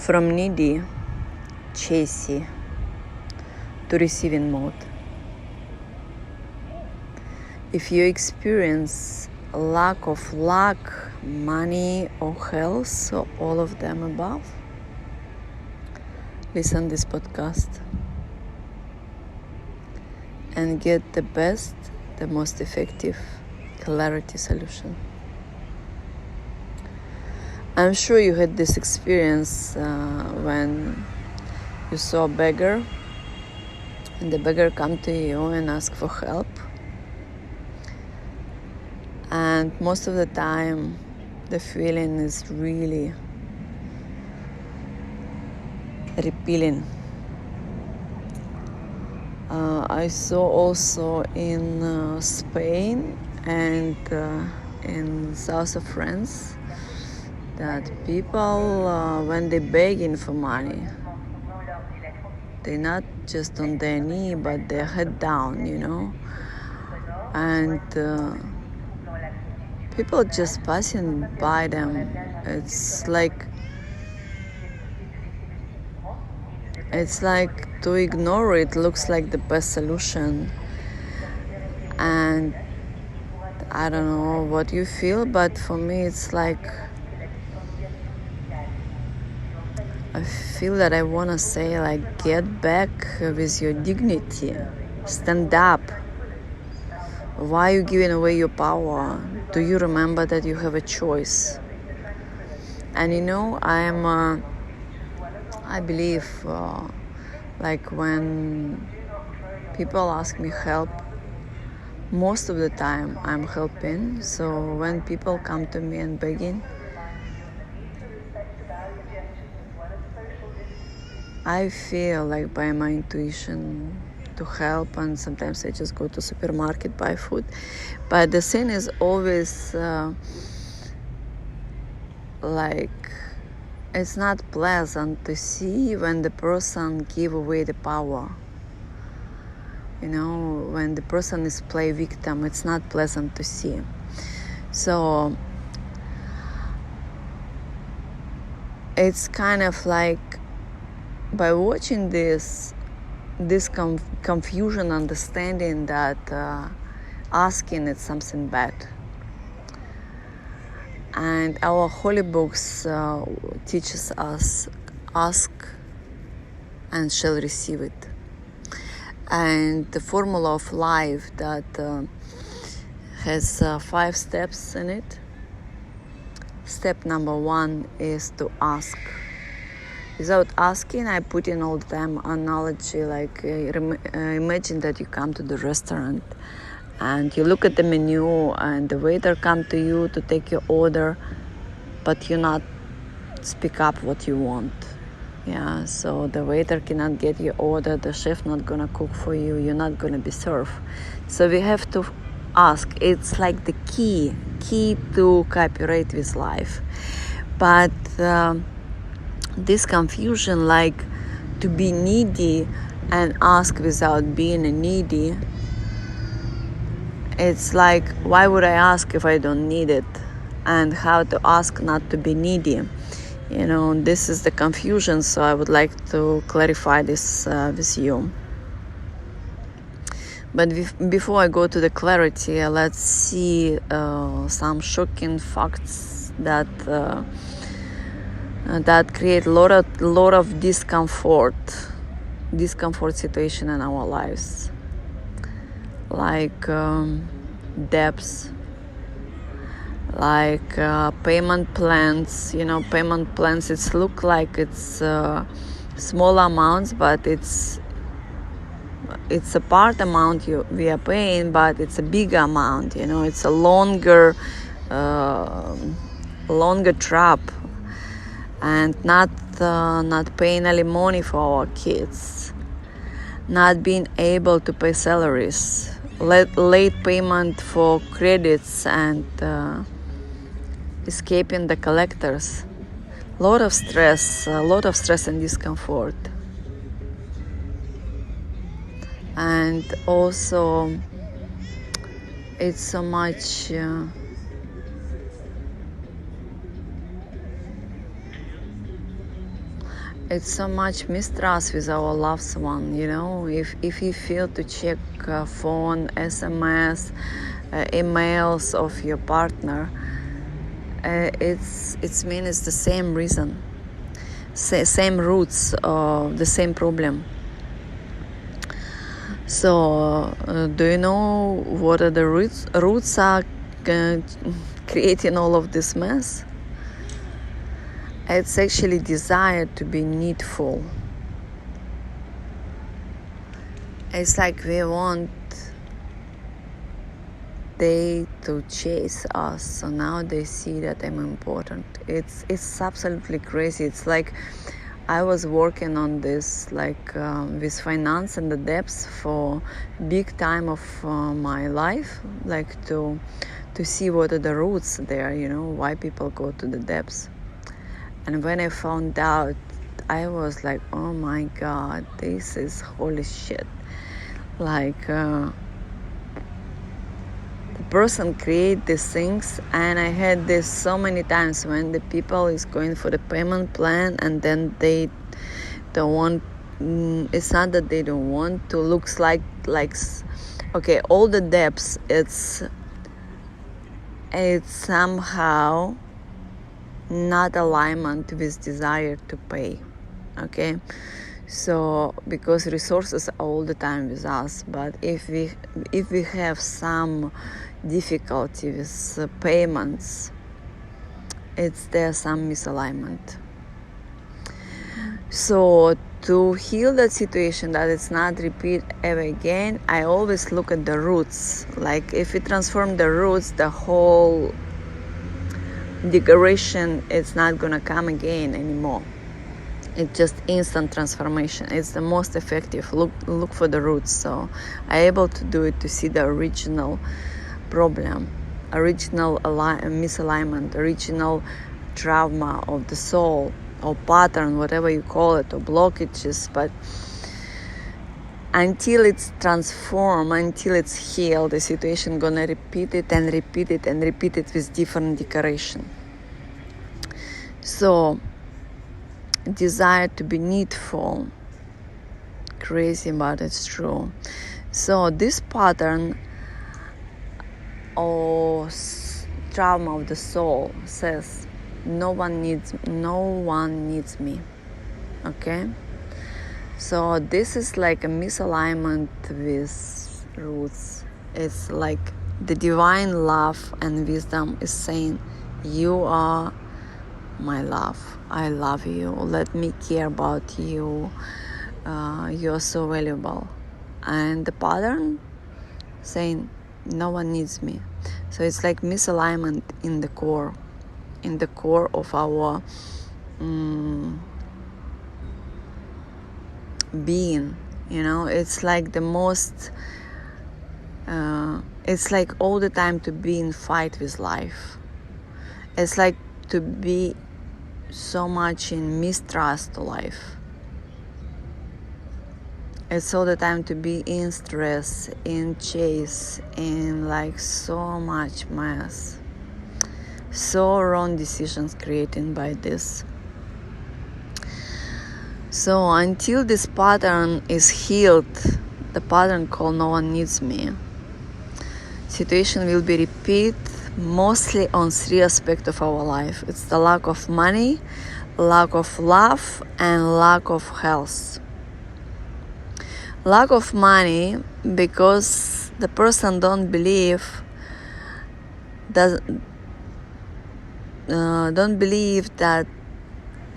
from needy, chasey, to receiving mode. If you experience lack of luck, money, or health, or all of them above, listen this podcast and get the best, the most effective clarity solution. I'm sure you had this experience when you saw a beggar and the beggar come to you and ask for help. And most of the time, the feeling is really repealing. I saw also in Spain and in south of France that people, when they're begging for money, they're not just on their knee, but their head down, and people just passing by them. It's like to ignore it looks like the best solution. And I don't know what you feel, but for me it's like I feel that I want to say, like, get back with your dignity, stand up. Why are you giving away your power? Do you remember that you have a choice? And I believe like when people ask me help, most of the time I'm helping. So when people come to me and begging, I feel like by my intuition to help, and sometimes I just go to supermarket, buy food. But the thing is always like it's not pleasant to see when the person give away the power. When the person is play victim, it's not pleasant to see. So it's kind of like by watching this confusion, understanding that asking is something bad. And our holy books teaches us, ask and shall receive it. And the formula of life that has 5 steps in it. Step number 1 is to ask. Without asking, I put in all the time analogy, like imagine that you come to the restaurant and you look at the menu and the waiter come to you to take your order, but you not speak up what you want. So the waiter cannot get your order, the chef not gonna cook for you, you're not gonna be served. So we have to ask. It's like the key to cooperate with life. But this confusion, like to be needy and ask without being a needy, it's like, why would I ask if I don't need it? And how to ask not to be needy. This is the confusion, so I would like to clarify this with you. But before I go to the clarity, let's see some shocking facts that create a lot of discomfort situation in our lives, like debts, like payment plans. Payment plans, it's look like it's small amounts, but it's a part amount we are paying, but it's a big amount. It's a longer trap. And not paying alimony for our kids, not being able to pay salaries, late payment for credits, and escaping the collectors. A lot of stress and discomfort. And also it's so much It's so much mistrust with our loved one, you know. If you fail to check phone, SMS, emails of your partner, it's mean it's the same reason, same roots of the same problem. So do you know what are the roots are creating all of this mess? It's actually desire to be needful. It's like we want they to chase us, so now they see that I'm important. It's absolutely crazy. It's like I was working on this with finance and the debts for big time of my life, like to see what are the roots there, you know, why people go to the debts. And when I found out, I was like, oh my God, this is holy shit. Like the person create these things, and I had this so many times when the people is going for the payment plan and then they don't want, it's not that they don't want to, looks like okay, all the debts, it's somehow not alignment with desire to pay. Okay, so because resources are all the time with us, but if we have some difficulty with payments, there's some misalignment. So to heal that situation, that it's not repeat ever again, I always look at the roots. Like if we transform the roots, the whole decoration, it's not gonna come again anymore. It's just instant transformation. It's the most effective. Look for the roots. So I'm able to do it, to see the original problem, original misalignment, original trauma of the soul, or pattern, whatever you call it, or blockages. But until it's transformed, until it's healed, the situation gonna repeat it and repeat it and repeat it with different decoration. So desire to be needful, crazy, but it's true. So this pattern or trauma of the soul says no one needs me. Okay, so this is like a misalignment with roots. It's like the divine love and wisdom is saying, you are my love, I love you, let me care about you, you're so valuable. And the pattern saying no one needs me. So it's like misalignment in the core of our being, you know. It's like the most it's like all the time to be in fight with life. It's like to be so much in mistrust to life. It's all the time to be in stress, in chase, in like so much mess. So wrong decisions created by this. So until this pattern is healed, the pattern called no one needs me, situation will be repeat mostly on three aspects of our life. It's the lack of money, lack of love, and lack of health. Lack of money because the person don't believe that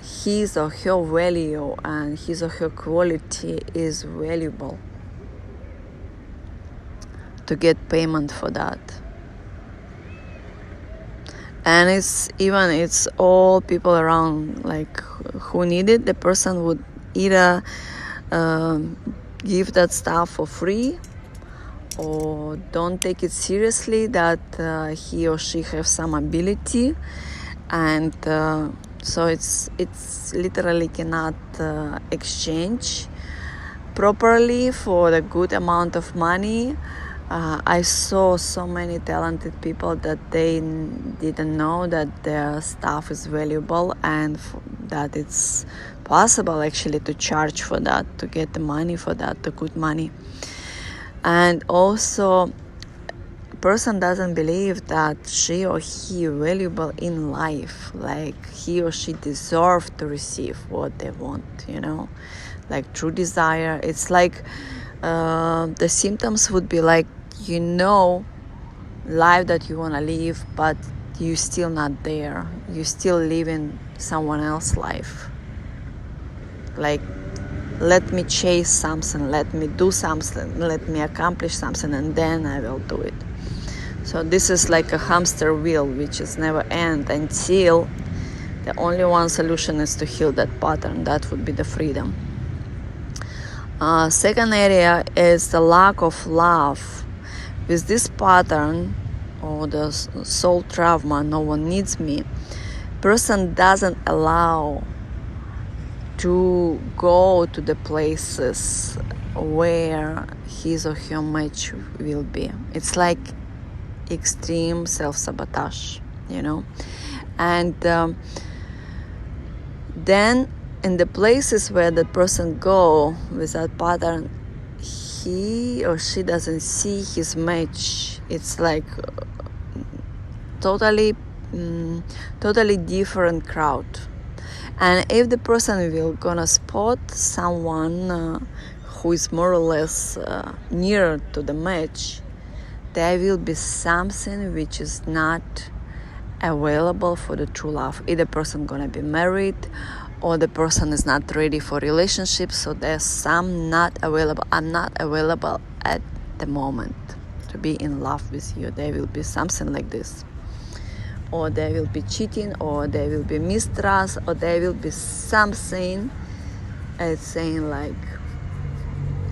his or her value and his or her quality is valuable to get payment for that. And it's all people around like who need it. The person would either give that stuff for free or don't take it seriously that he or she has some ability, and so it's literally cannot exchange properly for a good amount of money I saw so many talented people that they didn't know that their stuff is valuable and that it's possible actually to charge for that, to get the money for that, the good money. And also, a person doesn't believe that she or he valuable in life, like he or she deserve to receive what they want, like true desire. It's like the symptoms would be like, life that you want to live, but you still not there. You still living someone else's life. Like, let me chase something, let me do something, let me accomplish something, and then I will do it. So this is like a hamster wheel, which is never end until the only one solution is to heal that pattern. That would be the freedom. Second area is the lack of love. With this pattern or the soul trauma, no one needs me, person doesn't allow to go to the places where his or her match will be. It's like extreme self-sabotage, and then in the places where the person go with that pattern, he or she doesn't see his match. It's like totally different crowd. And if the person will gonna spot someone who is more or less near to the match, there will be something which is not available for the true love. Either person gonna be married, or the person is not ready for relationship, so there's some not available. I'm not available at the moment to be in love with you. There will be something like this, or there will be cheating, or there will be mistrust, or there will be something saying like,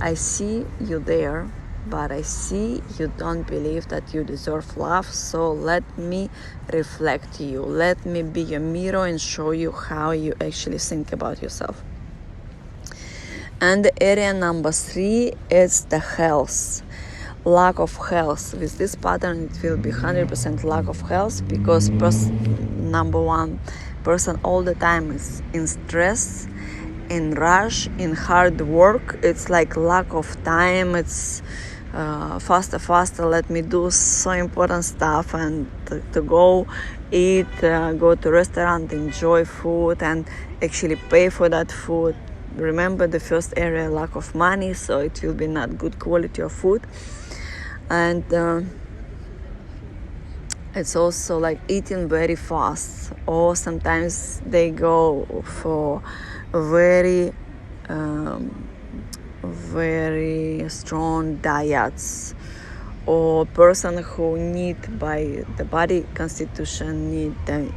I see you there, but I see you don't believe that you deserve love, so let me reflect you. Let me be your mirror and show you how you actually think about yourself. And the area number 3 is the health. Lack of health. With this pattern, it will be 100% lack of health, because number 1, person all the time is in stress, in rush, in hard work. It's like lack of time. It's faster, let me do so important stuff, and to go eat, go to restaurant, enjoy food, and actually pay for that food. Remember the first area, lack of money, so it will be not good quality of food. And it's also like eating very fast, or sometimes they go for very strong diets, or person who need by the body constitution need the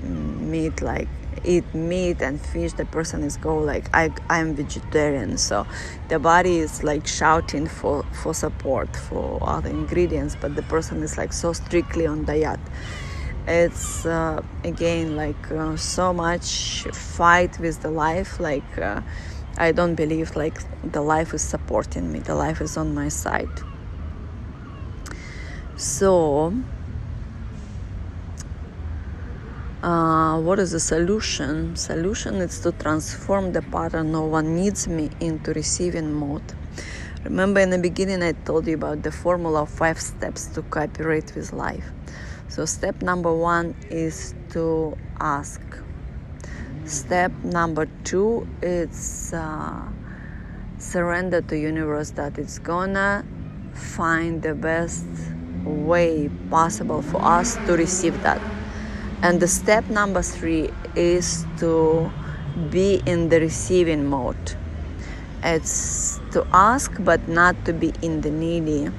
meat, like eat meat and fish. The person is go like, I'm vegetarian, so the body is like shouting for support for other ingredients, but the person is like so strictly on diet. It's again like so much fight with the life, like I don't believe like the life is supporting me, the life is on my side. So what is the solution? Solution is to transform the pattern no one needs me into receiving mode. Remember in the beginning I told you about the formula of 5 steps to cooperate with life. So step number 1 is to ask. Step number 2 is surrender to universe that it's gonna find the best way possible for us to receive that. And the step number 3 is to be in the receiving mode. It's to ask but not to be in the needy.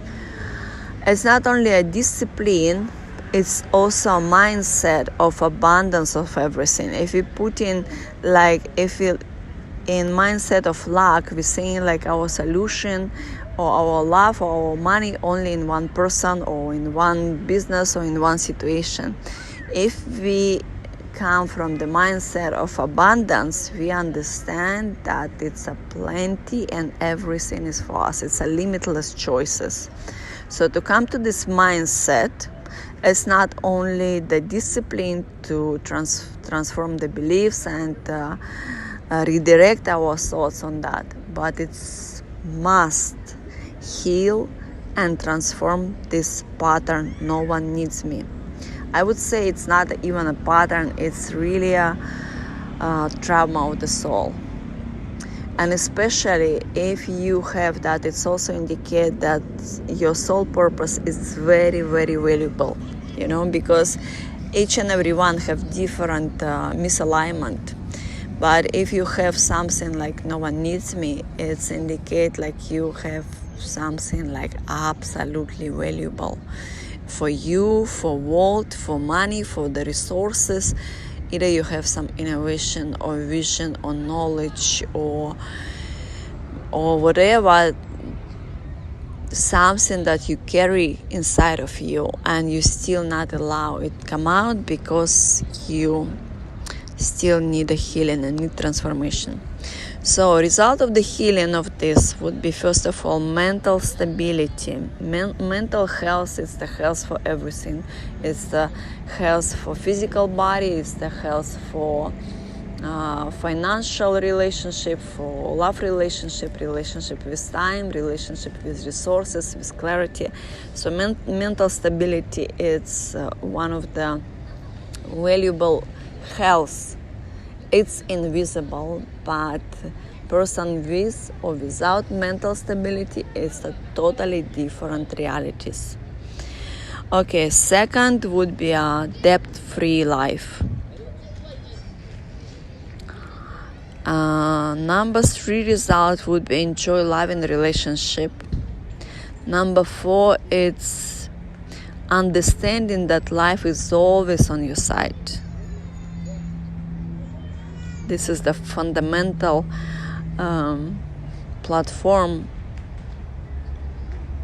It's not only a discipline, it's also a mindset of abundance of everything. If we put in in mindset of lack, we're saying like our solution or our love or our money only in one person or in one business or in one situation. If we come from the mindset of abundance, we understand that it's a plenty and everything is for us. It's a limitless choices. So to come to this mindset, it's not only the discipline to transform the beliefs and redirect our thoughts on that, but it's must heal and transform this pattern. No one needs me. I would say it's not even a pattern, it's really a trauma of the soul. And especially if you have that, it's also indicate that your soul purpose is very, very valuable, because each and every one have different misalignment. But if you have something like no one needs me, it's indicate like you have something like absolutely valuable for you, for world, for money, for the resources. Either you have some innovation or vision or knowledge or whatever, something that you carry inside of you and you still not allow it come out because you still need a healing and need transformation. So result of the healing of this would be, first of all, mental stability. Mental health is the health for everything. It's the health for physical body, it's the health for financial relationship, for love relationship with time, relationship with resources, with clarity. So mental stability is one of the valuable health. It's invisible, but person with or without mental stability is a totally different realities. Okay, second would be a debt-free life. Number 3 result would be enjoy life in relationship. Number 4, it's understanding that life is always on your side. This is the fundamental platform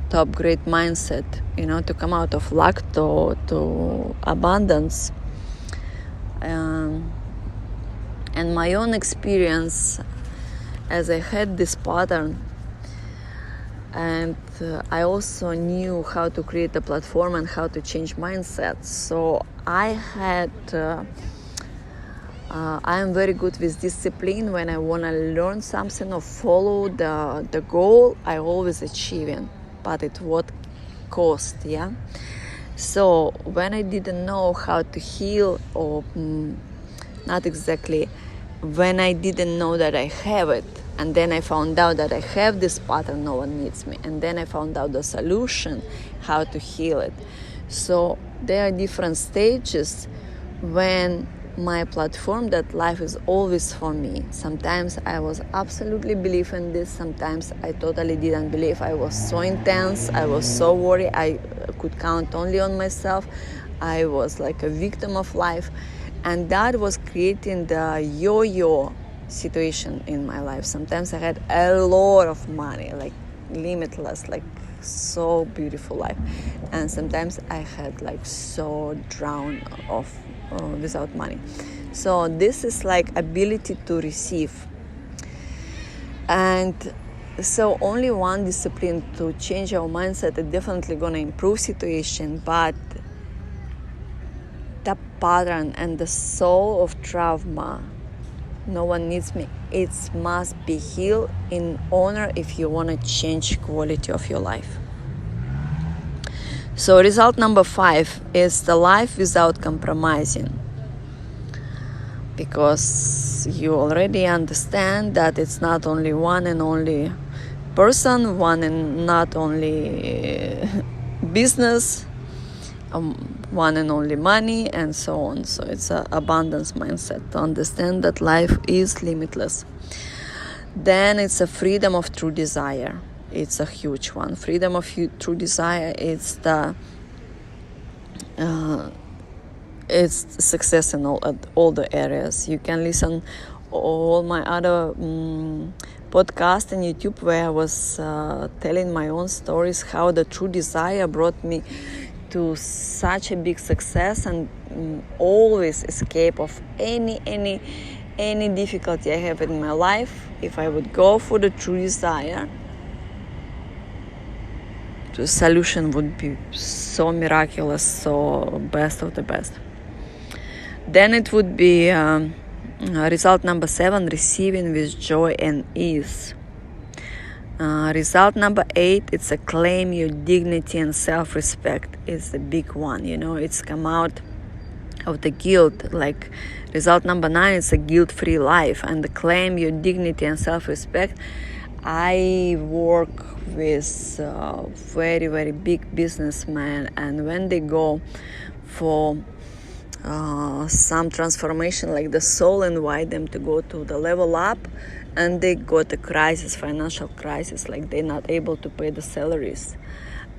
to upgrade mindset, to come out of lack to abundance. And my own experience, as I had this pattern, and I also knew how to create a platform and how to change mindset. So I am very good with discipline. When I want to learn something or follow the goal, I always achieving, but at what cost, yeah? So when I didn't know how to heal, or not exactly, when I didn't know that I have it, and then I found out that I have this pattern, no one needs me, and then I found out the solution, how to heal it. So there are different stages when my platform that life is always for me. Sometimes I was absolutely believe in this, sometimes I totally didn't believe. I was so intense, I was so worried, I could count only on myself. I was like a victim of life, and that was creating the yo-yo situation in my life. Sometimes I had a lot of money, like limitless, like so beautiful life, and sometimes I had like so drown off without money. So this is like ability to receive, and so only one discipline to change our mindset is definitely gonna improve situation, but the pattern and the soul of trauma, no one needs me, it must be healed in honor if you want to change quality of your life. So result number 5 is the life without compromising, because you already understand that it's not only one and only person, one and not only business, one and only money, and so on. So it's an abundance mindset to understand that life is limitless. Then it's a freedom of true desire. It's a huge one. Freedom of true desire. It's success in all the areas. You can listen all my other podcast on YouTube where I was telling my own stories, how the true desire brought me to such a big success and always escape of any difficulty I have in my life. If I would go for the true desire, the solution would be so miraculous, so best of the best. Then it would be result number 7, receiving with joy and ease. Result number 8, it's a claim your dignity and self-respect. It's the big one, it's come out of the guilt. Like result number 9, it's a guilt-free life, and the claim your dignity and self-respect. I work with very, very big businessmen, and when they go for some transformation like the soul, invite them to go to the level up, and they got a crisis, financial crisis, like they're not able to pay the salaries,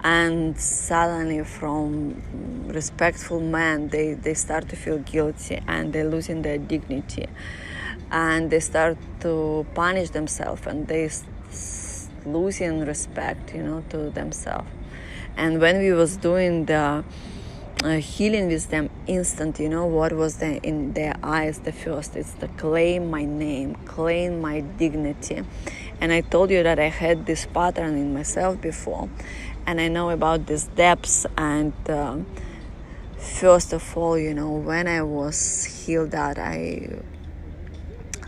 and suddenly from respectful men they start to feel guilty, and they're losing their dignity, and they start to punish themselves, and they losing respect to themselves. And when we was doing the healing with them, instant, what was in their eyes? The first, it's the claim my name, claim my dignity. And I told you that I had this pattern in myself before, and I know about these depths. And first of all, when I was healed, that I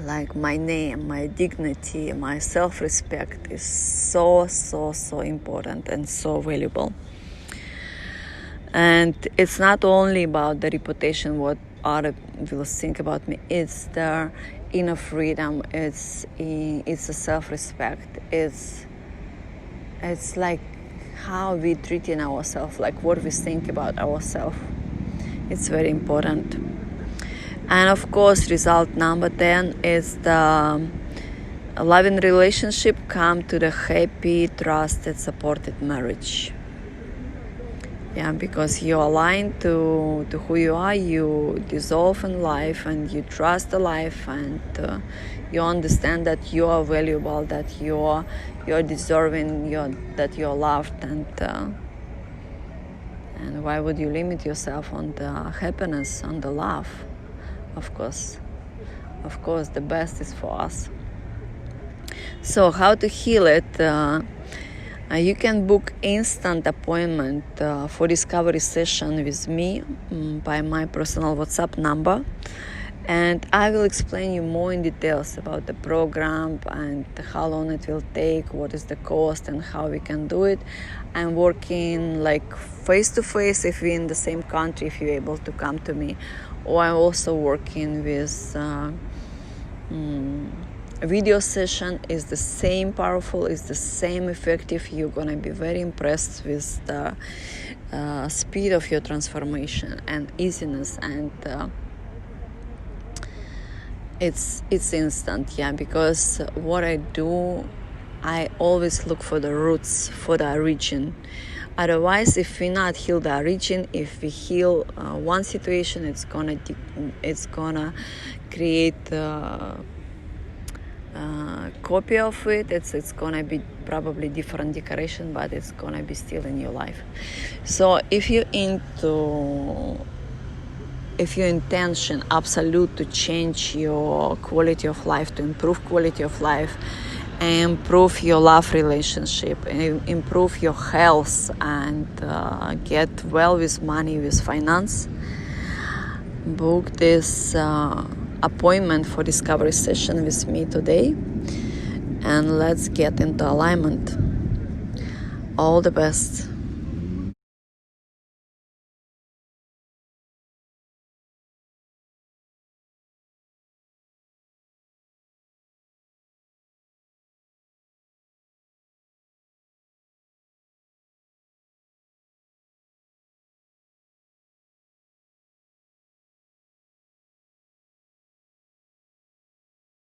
like my name, my dignity, my self-respect is so important and so valuable. And it's not only about the reputation, what other will think about me. It's the inner freedom. It's a self-respect. It's like how we treating ourselves, like what we think about ourselves. It's very important. And of course, result number 10 is the loving relationship come to the happy, trusted, supported marriage. Yeah, because you align to who you are, you dissolve in life, and you trust the life, and you understand that you are valuable, that you're deserving, that you're loved, and why would you limit yourself on the happiness, on the love? Of course, the best is for us. So how to heal it? You can book instant appointment for discovery session with me by my personal WhatsApp number, and I will explain you more in details about the program and how long it will take, what is the cost, and how we can do it. I'm working like face-to-face if we're in the same country, if you're able to come to me, or I'm also working with video session. Is the same powerful, is the same effective. You're gonna be very impressed with the speed of your transformation and easiness, and it's instant. Yeah, because what I do, I always look for the roots, for the origin. Otherwise, if we not heal the origin, if we heal one situation, it's gonna create copy of it. It's gonna be probably different decoration, but it's gonna be still in your life. So if your intention absolute to change your quality of life, to improve quality of life, improve your love relationship, improve your health, and get well with money, with finance, book this appointment for discovery session with me today, and let's get into alignment. All the best.